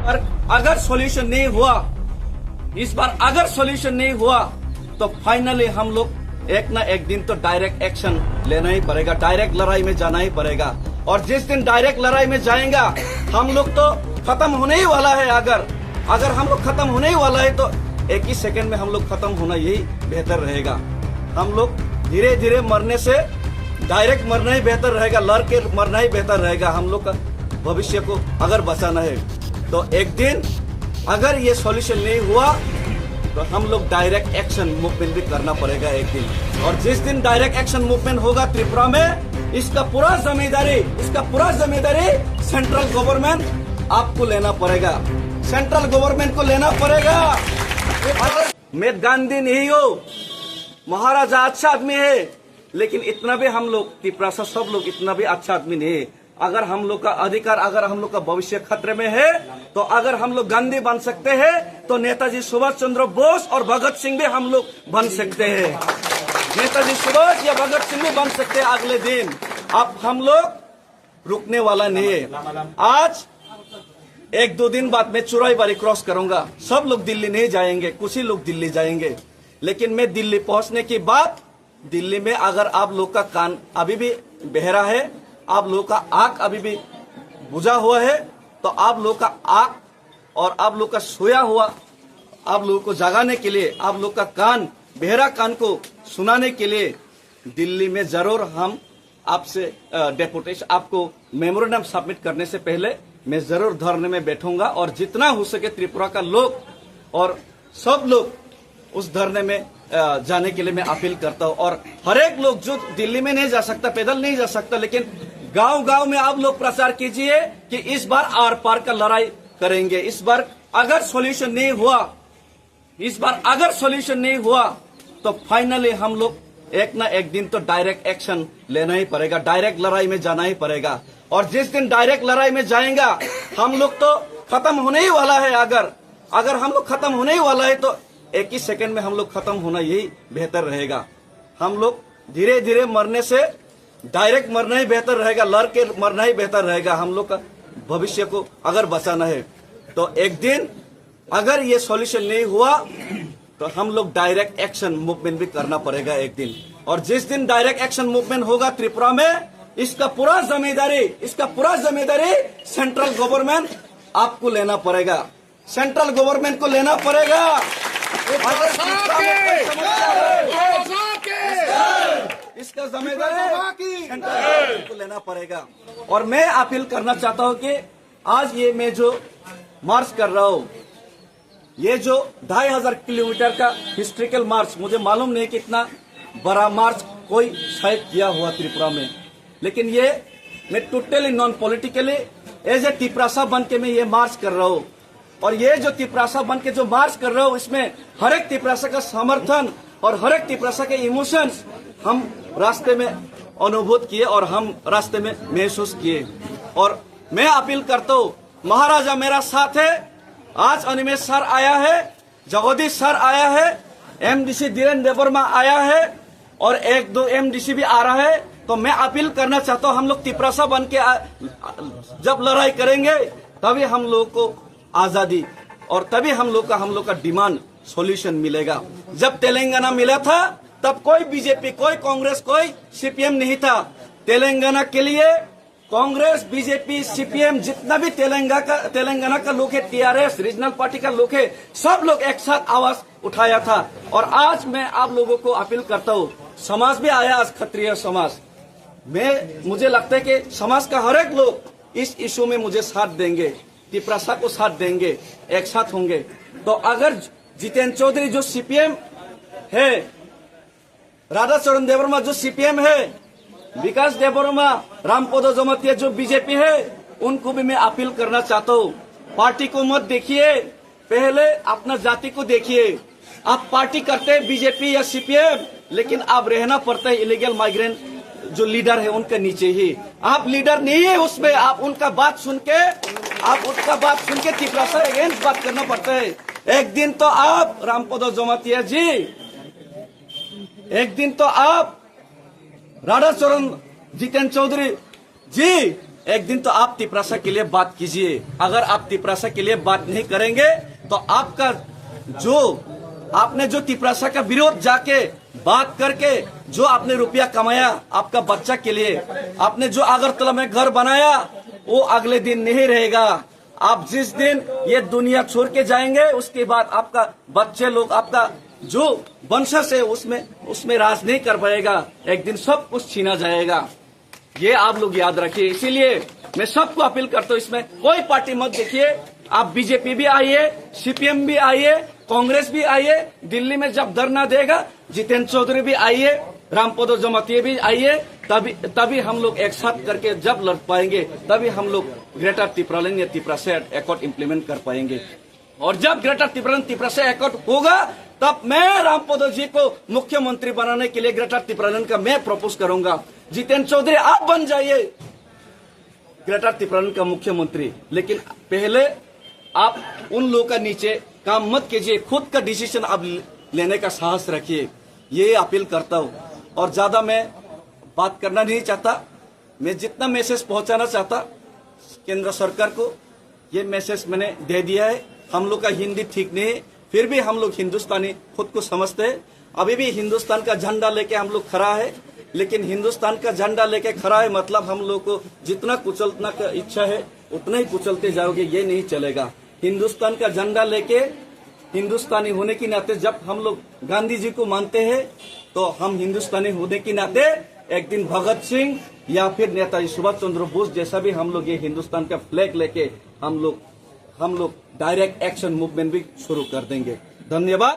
और अगर सॉल्यूशन नहीं हुआ, इस बार अगर सॉल्यूशन नहीं हुआ तो फाइनली हम लोग एक ना एक दिन तो डायरेक्ट एक्शन लेना ही पड़ेगा, डायरेक्ट लड़ाई में जाना ही पड़ेगा। और जिस दिन डायरेक्ट लड़ाई में जाएगा हम लोग तो खत्म होने ही वाला है। अगर हम लोग खत्म होने ही वाला है तो एक ही सेकंड में हम लोग खत्म होना यही बेहतर रहेगा। हम लोग धीरे धीरे मरने से डायरेक्ट मरना ही बेहतर रहेगा, लड़ के मरना ही बेहतर रहेगा। हम लोग का भविष्य को अगर बचाना है तो एक दिन अगर ये सॉल्यूशन नहीं हुआ तो हम लोग डायरेक्ट एक्शन मूवमेंट भी करना पड़ेगा एक दिन। और जिस दिन डायरेक्ट एक्शन मूवमेंट होगा त्रिपुरा में, इसका पूरा जिम्मेदारी सेंट्रल गवर्नमेंट आपको लेना पड़ेगा, सेंट्रल गवर्नमेंट को लेना पड़ेगा। मैं गांधी नहीं हो, महाराजा अच्छा आदमी है, लेकिन इतना भी हम लोग त्रिपुरा से सब लोग इतना भी अच्छा आदमी नहीं है। अगर हम लोग का अधिकार, अगर हम लोग का भविष्य खतरे में है तो अगर हम लोग गांधी बन सकते हैं तो नेताजी सुभाष चंद्र बोस और भगत सिंह भी हम लोग बन सकते हैं। नेताजी सुभाष या भगत सिंह भी बन सकते हैं अगले दिन। अब हम लोग रुकने वाला नहीं है। आज एक दो दिन बाद मैं चुराई बारी क्रॉस करूंगा, सब लोग दिल्ली नहीं जाएंगे, कुछ ही लोग दिल्ली जाएंगे। लेकिन मैं दिल्ली पहुंचने के बाद दिल्ली में अगर आप लोग का कान अभी भी बहरा है, आप लोग का आंख अभी भी बुझा हुआ है, तो आप लोग का आंख और आप लोग का सोया हुआ आप लोगों को जगाने के लिए, आप लोग का कान बहरा कान को सुनाने के लिए दिल्ली में जरूर हम आपसे डेपुटेशन, आपको मेमोरेंडम सबमिट करने से पहले मैं जरूर धरने में बैठूंगा। और जितना हो सके त्रिपुरा का लोग और सब लोग उस धरने में जाने के लिए मैं अपील करता हूँ। और हर एक लोग जो दिल्ली में नहीं जा सकता, पैदल नहीं जा सकता, लेकिन गांव-गांव में आप लोग प्रचार कीजिए कि इस बार आर पार का लड़ाई करेंगे। इस बार अगर सॉल्यूशन नहीं हुआ तो फाइनली हम लोग एक ना एक दिन तो डायरेक्ट एक्शन लेना ही पड़ेगा, डायरेक्ट लड़ाई में जाना ही पड़ेगा। और जिस दिन डायरेक्ट लड़ाई में जाएगा हम लोग तो खत्म होने ही वाला है। अगर हम लोग खत्म होने ही वाला है तो एक ही सेकंड में हम लोग खत्म होना यही बेहतर रहेगा। हम लोग धीरे धीरे मरने से डायरेक्ट मरना ही बेहतर रहेगा, लड़ के मरना ही बेहतर रहेगा। हम लोग का भविष्य को अगर बचाना है तो एक दिन अगर ये सॉल्यूशन नहीं हुआ तो हम लोग डायरेक्ट एक्शन मूवमेंट भी करना पड़ेगा एक दिन। और जिस दिन डायरेक्ट एक्शन मूवमेंट होगा त्रिपुरा में, इसका पूरा जिम्मेदारी सेंट्रल गवर्नमेंट आपको लेना पड़ेगा, सेंट्रल गवर्नमेंट को लेना पड़ेगा। अगर इसका जिम्मेदारी सेंट्रल गवर्नमेंट को लेना पड़ेगा। और मैं अपील करना चाहता हूँ कि आज ये मैं जो मार्च कर रहा हूँ, ये जो 2500 किलोमीटर का हिस्ट्रिकल मार्च, मुझे मालूम नहीं कि इतना बड़ा मार्च कोई शायद किया हुआ त्रिपुरा में, लेकिन ये मैं totally non politically as a Tiprasa बन के मैं ये मार्च कर रहा हूँ। और ये जो तिपरासा बन के जो मार्च कर रहा हूँ, इसमें हर एक तिपरासा का समर्थन और हर एक तिपरासा के इमोशंस हम रास्ते में अनुभूत किए और हम रास्ते में महसूस किए। और मैं अपील करता हूँ, महाराजा मेरा साथ है। आज अनिमेश सर आया है, जगदीश सर आया है, एमडीसी धीरेन्द्र देबवर्मा आया है और एक दो एमडीसी भी आ रहा है। तो मैं अपील करना चाहता हूँ, हम लोग तिपरासा बन के जब लड़ाई करेंगे तभी हम लोग को आजादी और तभी हम लोग का डिमांड सॉल्यूशन मिलेगा। जब तेलंगाना मिला था तब कोई बीजेपी, कोई कांग्रेस, कोई सीपीएम नहीं था। तेलंगाना के लिए कांग्रेस, बीजेपी, सीपीएम, जितना भी तेलंगाना का लोग है, टीआरएस, रीजनल पार्टी का लोग है, सब लोग एक साथ आवाज उठाया था। और आज मैं आप लोगों को अपील करता हूँ, समाज भी आया, आज क्षत्रिय समाज, मुझे लगता है कि समाज का हर एक लोग इस इशू में मुझे साथ देंगे, तिपरासा को साथ देंगे, एक साथ होंगे। तो अगर जितेंद्र चौधरी जो सीपीएम है, राधाचरण देबवर्मा जो सीपीएम है, विकास देबवर्मा, रामपद जमातिया जो बीजेपी है, उनको भी मैं अपील करना चाहता हूँ, पार्टी को मत देखिए, पहले अपना जाति को देखिए। आप पार्टी करते हैं बीजेपी या सीपीएम, लेकिन आप रहना पड़ता है इलीगल माइग्रेंट जो लीडर है उनके नीचे ही। आप लीडर नहीं है उसमें, आप उनका बात सुन के तिपरासा अगेंस्ट बात करना पड़ता है। एक दिन तो आप रामपद जमातिया जी, एक दिन तो आप राधाचरण जितेंद्र चौधरी जी एक दिन तो आप तिपरासा के लिए बात कीजिए। अगर आप तिपरासा के लिए बात नहीं करेंगे तो आपका आपने जो तिपरासा का विरोध जाके बात करके जो आपने रुपया कमाया आपका बच्चा के लिए, आपने जो अगरतला में घर बनाया वो अगले दिन नहीं रहेगा। आप जिस दिन ये दुनिया छोड़ के जाएंगे उसके बाद आपका बच्चे लोग, आपका जो वंशज है उसमें राज नहीं कर पाएगा। एक दिन सब कुछ छीना जाएगा, ये आप लोग याद रखिए। इसीलिए मैं सबको अपील करता हूँ, इसमें कोई पार्टी मत देखिए। आप बीजेपी भी आइए, सीपीएम भी आइए, कांग्रेस भी आइए। दिल्ली में जब धरना देगा जितेंद्र चौधरी भी आइए, रामपदो जमातिया भी आइए, तभी हम लोग एक साथ करके जब लड़ पाएंगे तभी हम लोग ग्रेटर तिपरालन या तिपरासा एकॉर्ड इम्प्लीमेंट कर पाएंगे। और जब ग्रेटर तिपरालन तिपरासा एकॉर्ड होगा तब मैं रामपदो जी को मुख्यमंत्री बनाने के लिए ग्रेटर तिपरालन का मैं प्रपोज करूंगा। जितेंद्र चौधरी आप बन जाइए ग्रेटर तिपरालन का मुख्यमंत्री, लेकिन पहले आप उन लोगों का नीचे काम मत कीजिए, खुद का डिसीजन आप लेने का साहस रखिए, ये अपील करता हूँ। और ज्यादा मैं बात करना नहीं चाहता। मैं जितना मैसेज पहुंचाना चाहता केंद्र सरकार को, ये मैसेज मैंने दे दिया है। हम लोग का हिंदी ठीक नहीं है, फिर भी हम लोग हिंदुस्तानी खुद को समझते हैं। अभी भी हिंदुस्तान का झंडा लेके हम लोग खड़ा है, लेकिन हिंदुस्तान का झंडा लेके खड़ा है मतलब हम लोग को जितना कुचलना का इच्छा है उतना ही कुचलते जाओगे, ये नहीं चलेगा। हिंदुस्तान का झंडा लेके हिंदुस्तानी होने के नाते जब हम लोग गांधी जी को मानते हैं तो हम हिंदुस्तानी होने के नाते एक दिन भगत सिंह या फिर नेताजी सुभाष चंद्र बोस जैसा भी हम लोग ये हिंदुस्तान का फ्लैग लेके हम लोग डायरेक्ट एक्शन मूवमेंट भी शुरू कर देंगे। धन्यवाद।